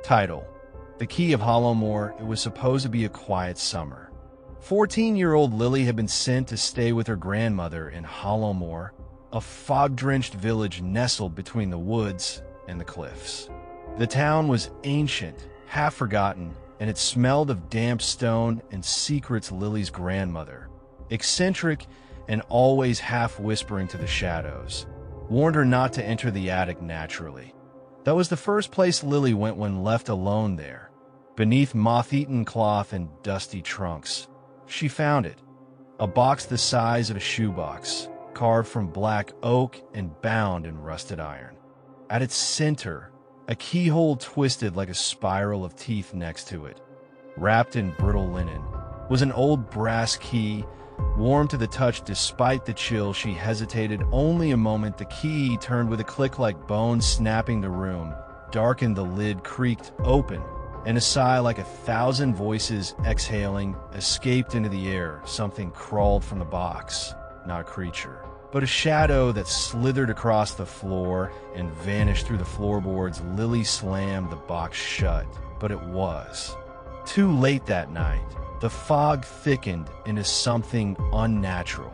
Title: The Key of Hollowmor. It was supposed to be a quiet summer. 14-year-old Lily had been sent to stay with her grandmother in Hollowmor, a fog-drenched village nestled between the woods and the cliffs. The town was ancient, half-forgotten, and it smelled of damp stone and secrets. Lily's grandmother, eccentric and always half-whispering to the shadows, warned her not to enter the attic naturally. That was the first place Lily went when left alone there. Beneath moth-eaten cloth and dusty trunks, she found it, a box the size of a shoebox, carved from black oak and bound in rusted iron. At its center, a keyhole twisted like a spiral of teeth. Next to it, wrapped in brittle linen, was an old brass key, warm to the touch. Despite the chill, she hesitated only a moment. The key turned with a click like bones snapping. The room darkened, the lid creaked open, and a sigh like 1,000 voices exhaling escaped into the air. Something crawled from the box, not a creature, but a shadow that slithered across the floor and vanished through the floorboards. Lily slammed the box shut, but it was too late that night. The fog thickened into something unnatural.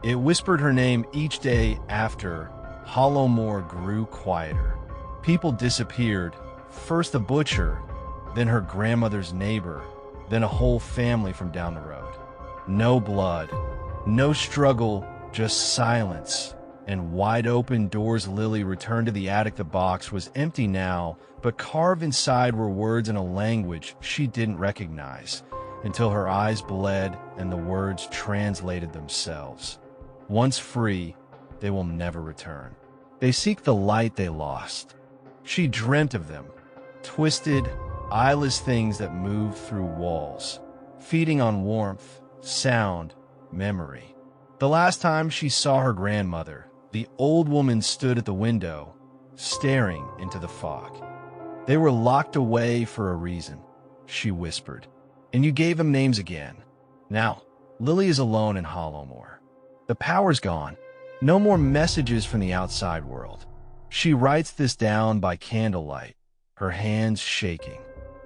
It whispered her name each day after. Hollowmor grew quieter. People disappeared, first the butcher, then her grandmother's neighbor, then a whole family from down the road. No blood, no struggle, just silence and wide-open doors. Lily returned to the attic. The box was empty now, but carved inside were words in a language she didn't recognize, until her eyes bled and the words translated themselves. Once free, they will never return. They seek the light they lost. She dreamt of them, twisted, eyeless things that moved through walls, feeding on warmth, sound, memory. The last time she saw her grandmother, the old woman stood at the window, staring into the fog. "They were locked away for a reason," she whispered. "And you gave them names again. Now, Lily is alone in Hollowmor. The power's gone. No more messages from the outside world. She writes this down by candlelight, her hands shaking.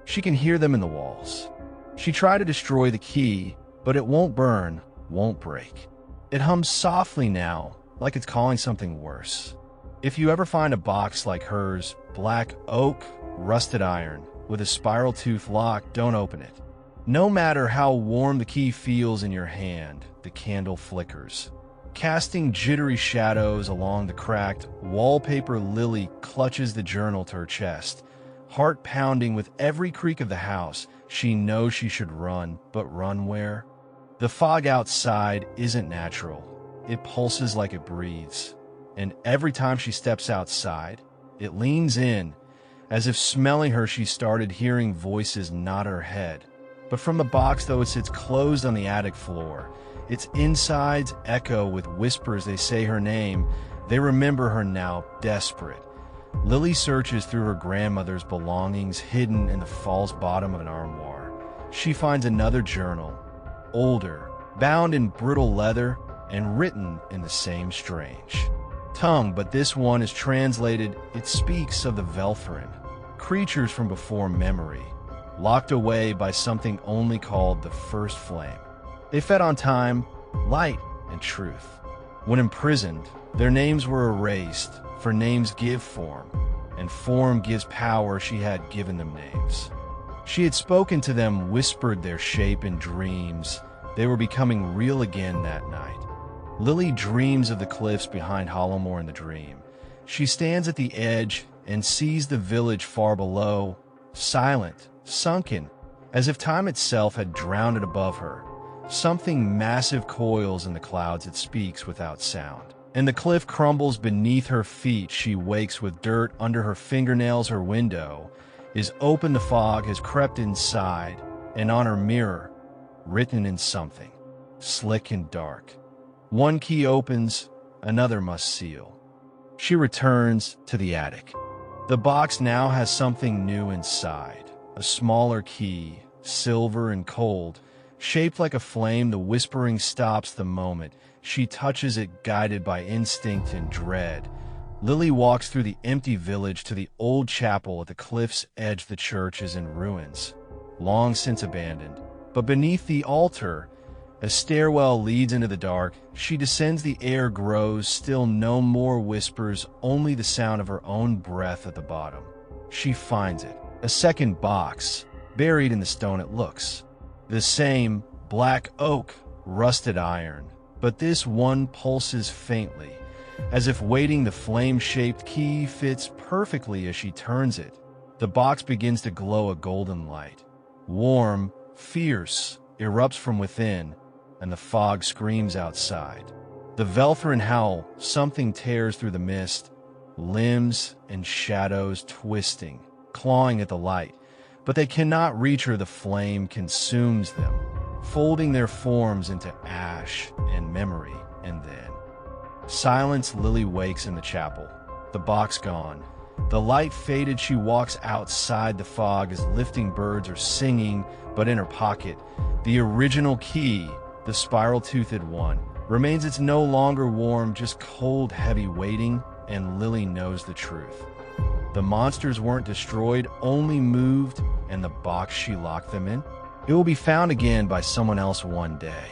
She can hear them in the walls. She tried to destroy the key, but it won't burn, won't break. It hums softly now, like it's calling something worse. If you ever find a box like hers, black oak, rusted iron, with a spiral tooth lock, don't open it. No matter how warm the key feels in your hand, the candle flickers, casting jittery shadows along the cracked wallpaper." Lily clutches the journal to her chest, heart pounding with every creak of the house. She knows she should run, but run where? The fog outside isn't natural. It pulses like it breathes. And every time she steps outside, it leans in, as if smelling her. She started hearing voices, not her head, but from the box, though it sits closed on the attic floor. Its insides echo with whispers. They say her name. They remember her now, desperate. Lily searches through her grandmother's belongings hidden in the false bottom of an armoire. She finds another journal, older, bound in brittle leather and written in the same strange tongue, but this one is translated. It speaks of the Veltharin, creatures from before memory, locked away by something only called the First Flame. They fed on time, light, and truth. When imprisoned, their names were erased, for names give form, and form gives power. She had given them names. She had spoken to them, whispered their shape in dreams. They were becoming real again that night. Lily dreams of the cliffs behind Hollowmor in the dream. She stands at the edge and sees the village far below, silent, sunken, as if time itself had drowned it above her. Something massive coils in the clouds. It speaks without sound, and the cliff crumbles beneath her feet. She wakes with dirt under her fingernails. Her window is open. The fog has crept inside, and on her mirror, written in something, slick and dark, one key opens, another must seal. She returns to the attic. The box now has something new inside, a smaller key, silver and cold, shaped like a flame. The whispering stops the moment she touches it, guided by instinct and dread. Lily walks through the empty village to the old chapel at the cliff's edge. The church is in ruins, long since abandoned. But beneath the altar, a stairwell leads into the dark. She descends, the air grows, still no more whispers, only the sound of her own breath at the bottom. She finds it. A second box, buried in the stone. It looks the same, black oak, rusted iron. But this one pulses faintly, as if waiting. The flame-shaped key fits perfectly as she turns it. The box begins to glow a golden light. Warm, fierce, erupts from within, and the fog screams outside. The Velthrin howl. Something tears through the mist, limbs and shadows twisting, clawing at the light. But they cannot reach her. The flame consumes them, folding their forms into ash and memory. And then silence. Lily wakes in the chapel. The box gone. The light faded. She walks outside. The fog is lifting. Birds are singing, but in her pocket, the original key, the spiral-toothed one, remains. It's no longer warm, just cold, heavy, waiting, and Lily knows the truth. The monsters weren't destroyed, only moved, and the box she locked them in, it will be found again by someone else one day.